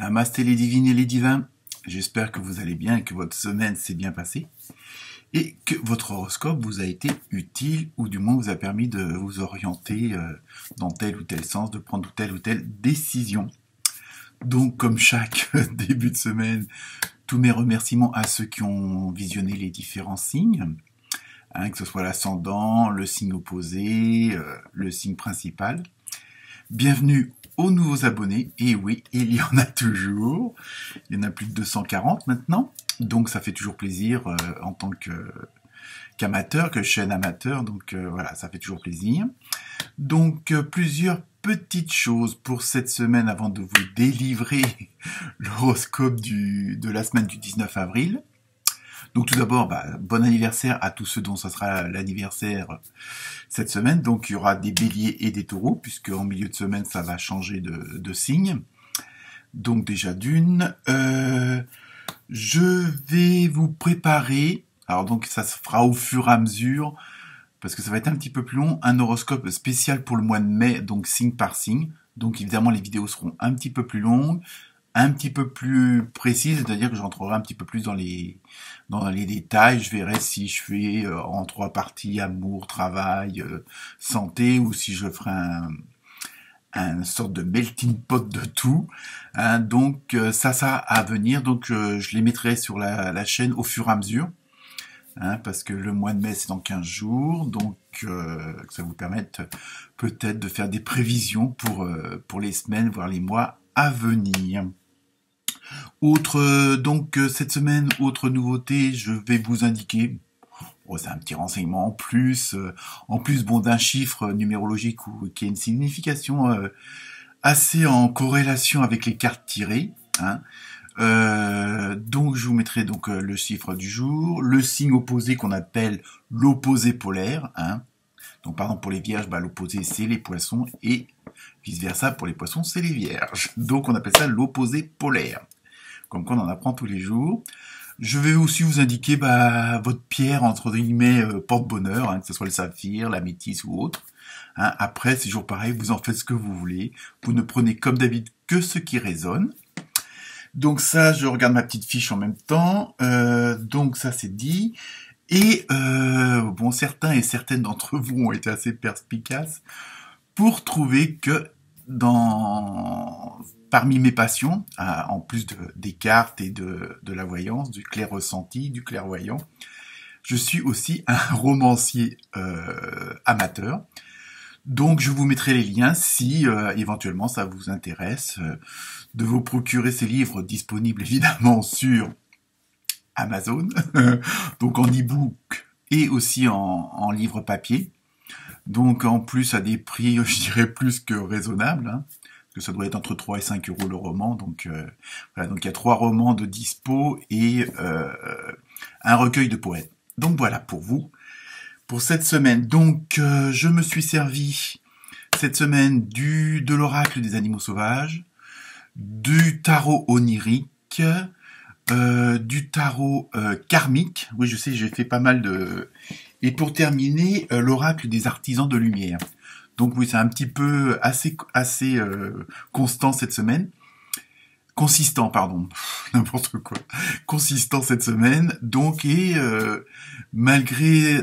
Namasté les divines et les divins, j'espère que vous allez bien et que votre semaine s'est bien passée et que votre horoscope vous a été utile ou du moins vous a permis de vous orienter dans tel ou tel sens, de prendre telle ou telle décision. Donc comme chaque début de semaine, tous mes remerciements à ceux qui ont visionné les différents signes, que ce soit l'ascendant, le signe opposé, le signe principal. Bienvenue aux nouveaux abonnés, et oui, il y en a toujours, il y en a plus de 240 maintenant, donc ça fait toujours plaisir en tant qu'amateur, que chaîne amateur, donc voilà, ça fait toujours plaisir. Donc plusieurs petites choses pour cette semaine avant de vous délivrer l'horoscope de la semaine du 19 avril. Donc tout d'abord, bon anniversaire à tous ceux dont ça sera l'anniversaire cette semaine. Donc il y aura des béliers et des taureaux, puisque en milieu de semaine, ça va changer de signe. Donc déjà d'une, je vais vous préparer, alors donc ça se fera au fur et à mesure, parce que ça va être un petit peu plus long, un horoscope spécial pour le mois de mai, donc signe par signe. Donc évidemment, les vidéos seront un petit peu plus longues, un petit peu plus précises, c'est-à-dire que j'entrerai un petit peu plus dans les détails. Je verrai si je fais en 3 parties amour, travail, santé, ou si je ferai un sorte de melting pot de tout. Donc ça à venir. Donc je les mettrai sur la chaîne au fur et à mesure. Parce que le mois de mai c'est dans 15 jours, donc que ça vous permette peut-être de faire des prévisions pour les semaines, voire les mois à venir. Donc cette semaine, autre nouveauté, je vais vous indiquer, c'est un petit renseignement en plus bon, d'un chiffre numérologique qui a une signification assez en corrélation avec les cartes tirées. Donc je vous mettrai donc le chiffre du jour, le signe opposé qu'on appelle l'opposé polaire. Donc par exemple pour les vierges, l'opposé c'est les poissons et vice versa pour les poissons c'est les vierges. Donc on appelle ça l'opposé polaire. Comme quoi on en apprend tous les jours. Je vais aussi vous indiquer votre pierre entre guillemets porte-bonheur, que ce soit le saphir, la métisse ou autre. Après c'est toujours pareil, vous en faites ce que vous voulez. Vous ne prenez comme d'habitude que ce qui résonne. Donc ça, je regarde ma petite fiche en même temps. Donc ça c'est dit. Et bon, certains et certaines d'entre vous ont été assez perspicaces pour trouver que parmi mes passions, en plus des cartes et de la voyance, du clair ressenti, du clairvoyant, je suis aussi un romancier amateur. Donc je vous mettrai les liens si éventuellement ça vous intéresse de vous procurer ces livres disponibles évidemment sur Amazon, donc en e-book et aussi en livre papier. Donc en plus à des prix, je dirais plus que raisonnables, parce que ça doit être entre 3 et 5 euros le roman. Donc voilà, donc il y a 3 romans de dispo et un recueil de poètes. Donc voilà pour vous. Pour cette semaine, donc je me suis servi cette semaine de l'oracle des animaux sauvages, du tarot onirique, du tarot karmique. Oui, je sais, j'ai fait pas mal de... Et pour terminer, l'oracle des artisans de lumière. Donc oui, c'est un petit peu assez constant cette semaine. Consistant, pardon, n'importe quoi. Consistant cette semaine. Donc, et malgré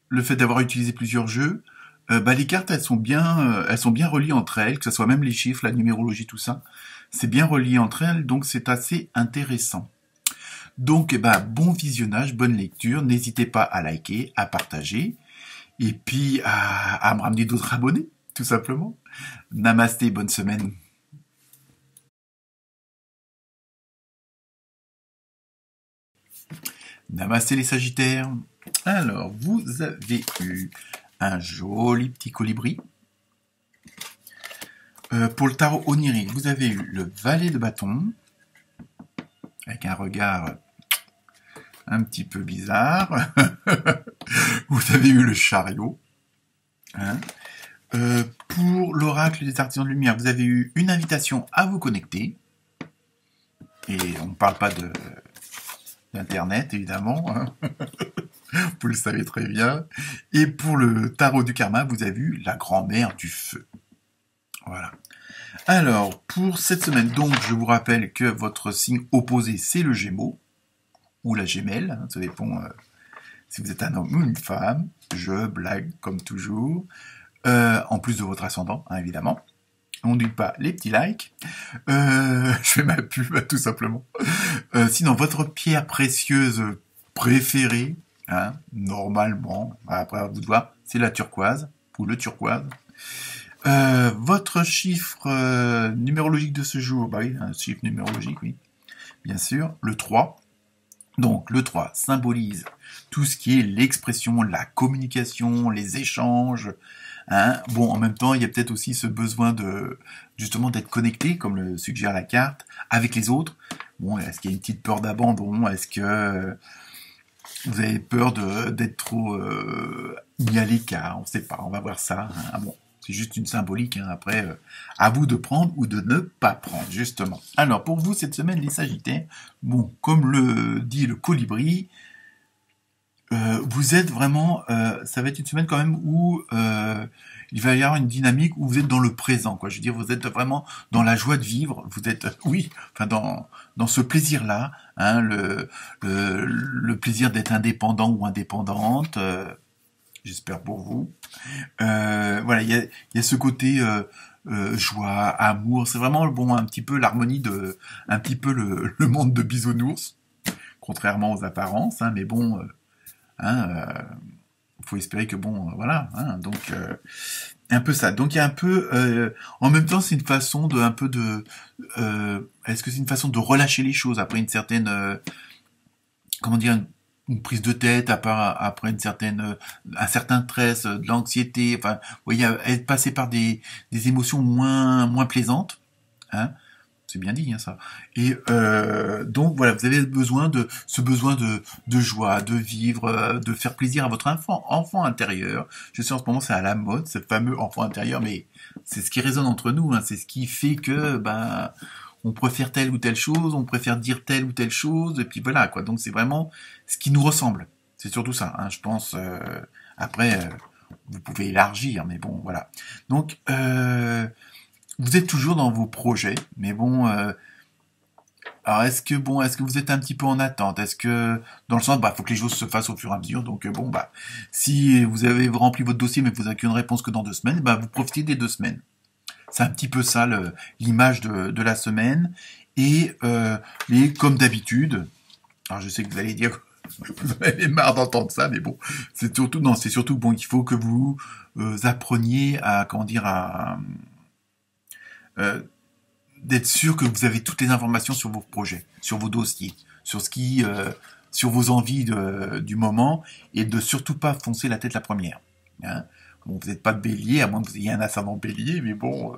le fait d'avoir utilisé plusieurs jeux, les cartes elles sont bien reliées entre elles, que ce soit même les chiffres, la numérologie, tout ça, c'est bien relié entre elles, donc c'est assez intéressant. Donc bon visionnage, bonne lecture, n'hésitez pas à liker, à partager, et puis à me ramener d'autres abonnés, tout simplement. Namasté, bonne semaine. Namasté les Sagittaires. Alors, vous avez eu un joli petit colibri. Pour le tarot onirique, vous avez eu le valet de bâton, avec un regard un petit peu bizarre. Vous avez eu le chariot. Pour l'oracle des artisans de lumière, vous avez eu une invitation à vous connecter. Et on ne parle pas d'internet, évidemment. Vous le savez très bien. Et pour le tarot du karma, vous avez vu la grand-mère du feu. Voilà. Alors, pour cette semaine, donc, je vous rappelle que votre signe opposé, c'est le Gémeaux, ou la Gémelle, ça dépend si vous êtes un homme ou une femme. Je blague, comme toujours, en plus de votre ascendant, hein, évidemment. On n'oublie pas les petits likes. Je fais ma pub, tout simplement. Sinon, votre pierre précieuse préférée, hein, normalement, après à vous de voir, c'est la turquoise, ou le turquoise. Votre chiffre numérologique de ce jour, bah oui, un chiffre numérologique, oui, bien sûr, le 3. Donc le 3 symbolise tout ce qui est l'expression, la communication, les échanges. Hein. Bon, en même temps, il y a peut-être aussi ce besoin de justement d'être connecté, comme le suggère la carte, avec les autres. Bon, est-ce qu'il y a une petite peur d'abandon? Est-ce que vous avez peur d'être trop mis à l'écart? On ne sait pas, on va voir ça. Hein. Bon, c'est juste une symbolique. Hein. Après, à vous de prendre ou de ne pas prendre, justement. Alors, pour vous, cette semaine, les Sagittaires, bon, comme le dit le Colibri, vous êtes vraiment, ça va être une semaine quand même où il va y avoir une dynamique où vous êtes dans le présent, quoi. Je veux dire, vous êtes vraiment dans la joie de vivre. Vous êtes, oui, enfin dans ce plaisir-là, hein, le plaisir d'être indépendant ou indépendante. J'espère pour vous. Voilà, il y a ce côté joie, amour. C'est vraiment bon, un petit peu l'harmonie de, un petit peu le monde de bisounours, contrairement aux apparences. Hein, mais bon. Faut espérer que bon, voilà. Hein, donc un peu ça. Donc il y a un peu, en même temps, c'est une façon de, un peu de, est-ce que c'est une façon de relâcher les choses après une certaine, comment dire, une prise de tête, après une certaine, un certain stress, de l'anxiété. Enfin, vous voyez, être passé par des émotions moins plaisantes. Hein, c'est bien dit, hein, ça. Et donc voilà, vous avez besoin de joie, de vivre, de faire plaisir à votre enfant intérieur. Je sais en ce moment c'est à la mode, ce fameux enfant intérieur, mais c'est ce qui résonne entre nous, hein, c'est ce qui fait que on préfère telle ou telle chose, on préfère dire telle ou telle chose, et puis voilà quoi. Donc c'est vraiment ce qui nous ressemble. C'est surtout ça, hein, je pense. Après, vous pouvez élargir, mais bon voilà. Donc vous êtes toujours dans vos projets, mais bon, alors est-ce que vous êtes un petit peu en attente? Est-ce que dans le sens, faut que les choses se fassent au fur et à mesure. Donc bon, si vous avez rempli votre dossier, mais que vous n'avez qu'une réponse que dans 2 semaines, vous profitez des 2 semaines. C'est un petit peu ça l'image de la semaine. Et comme d'habitude, alors je sais que vous allez dire vous en avez marre d'entendre ça, mais bon, c'est surtout bon, il faut que vous appreniez à d'être sûr que vous avez toutes les informations sur vos projets, sur vos dossiers, sur vos envies du moment, et de surtout pas foncer la tête la première. Hein. Bon, vous n'êtes pas de bélier, à moins que vous ayez un ascendant bélier, mais bon,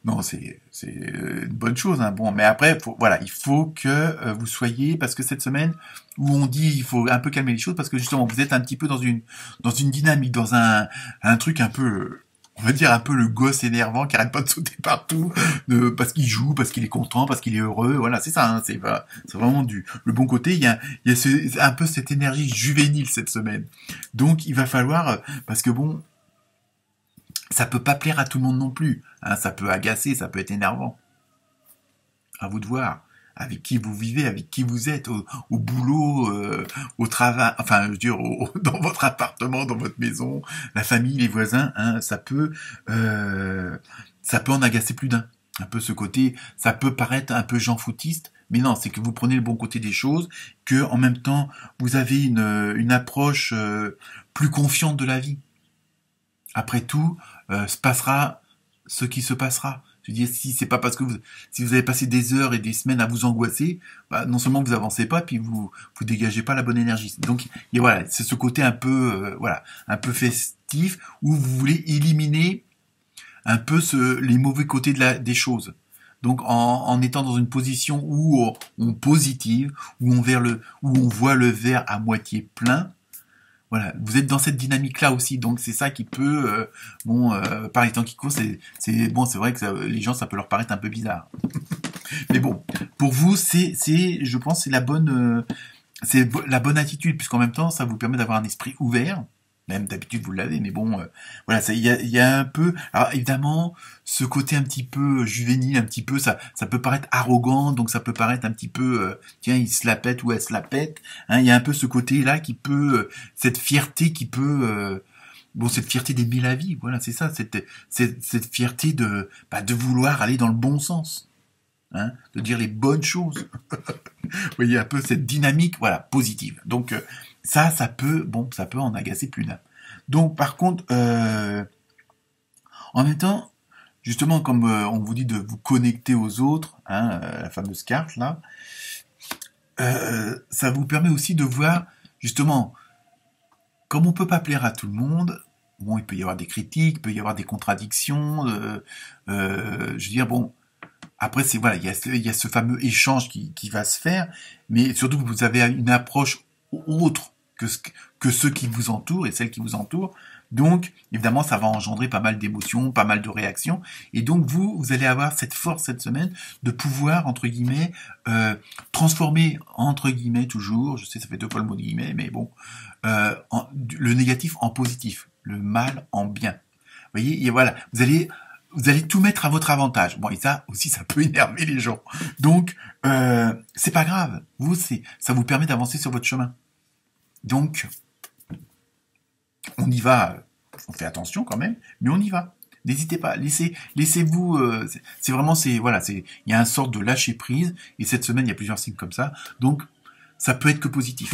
non, c'est une bonne chose. Hein. Bon, mais après, il faut que vous soyez, parce que cette semaine où on dit il faut un peu calmer les choses, parce que justement vous êtes un petit peu dans une dynamique, dans un truc un peu, on va dire un peu le gosse énervant qui arrête pas de sauter partout, parce qu'il joue, parce qu'il est content, parce qu'il est heureux. Voilà, c'est ça. Hein, c'est vraiment le bon côté. Il y a un peu cette énergie juvénile cette semaine. Donc il va falloir, parce que bon, ça peut pas plaire à tout le monde non plus. Hein, ça peut agacer, ça peut être énervant. À vous de voir. Avec qui vous vivez, avec qui vous êtes, au boulot, au travail, enfin, je veux dire, dans votre appartement, dans votre maison, la famille, les voisins, hein, ça peut en agacer plus d'un. Un peu ce côté, ça peut paraître un peu jean-foutiste, mais non, c'est que vous prenez le bon côté des choses, que en même temps, vous avez une approche plus confiante de la vie. Après tout, se passera ce qui se passera. Je veux dire, si c'est pas parce que si vous avez passé des heures et des semaines à vous angoisser, non seulement vous avancez pas, puis vous dégagez pas la bonne énergie. Donc, et voilà, c'est ce côté un peu, un peu festif où vous voulez éliminer un peu les mauvais côtés des choses. Donc, en étant dans une position où on positive, où on voit le verre à moitié plein. Voilà, vous êtes dans cette dynamique-là aussi, donc c'est ça qui peut, par les temps qui courent, c'est vrai que les gens, ça peut leur paraître un peu bizarre. Mais bon, pour vous, je pense, c'est la bonne attitude, puisqu'en même temps, ça vous permet d'avoir un esprit ouvert, Même d'habitude vous l'avez, mais bon, voilà, il y a un peu. Alors évidemment, ce côté un petit peu juvénile, un petit peu, ça peut paraître arrogant, donc ça peut paraître un petit peu, tiens, il se la pète ou elle se la pète. Hein, il y a un peu ce côté-là qui peut, cette fierté qui peut, bon, cette fierté d'aimer la vie, voilà, c'est ça, cette fierté de vouloir aller dans le bon sens, hein, de dire les bonnes choses. Vous voyez un peu cette dynamique, voilà, positive. Donc ça peut, bon, ça peut en agacer plus d'un. Donc par contre, en même temps, justement, comme on vous dit de vous connecter aux autres, hein, la fameuse carte là, ça vous permet aussi de voir, justement, comme on peut pas plaire à tout le monde. Bon, il peut y avoir des critiques, il peut y avoir des contradictions. Je veux dire, bon, après, c'est voilà, il y a ce fameux échange qui va se faire, mais surtout que vous avez une approche autre que ceux qui vous entourent et celles qui vous entourent. Donc, évidemment, ça va engendrer pas mal d'émotions, pas mal de réactions, et donc vous allez avoir cette force cette semaine de pouvoir entre guillemets transformer entre guillemets toujours. Je sais, ça fait deux fois le mot de guillemets, mais bon, le négatif en positif, le mal en bien. Vous voyez, et voilà, vous allez tout mettre à votre avantage. Bon, et ça aussi, ça peut énerver les gens. Donc, c'est pas grave. Ça vous permet d'avancer sur votre chemin. Donc, on y va. On fait attention quand même, mais on y va. N'hésitez pas. Laissez-vous. C'est vraiment, voilà, il y a un sort de lâcher prise. Et cette semaine, il y a plusieurs signes comme ça. Donc, ça peut être que positif.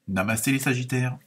Namasté les Sagittaires.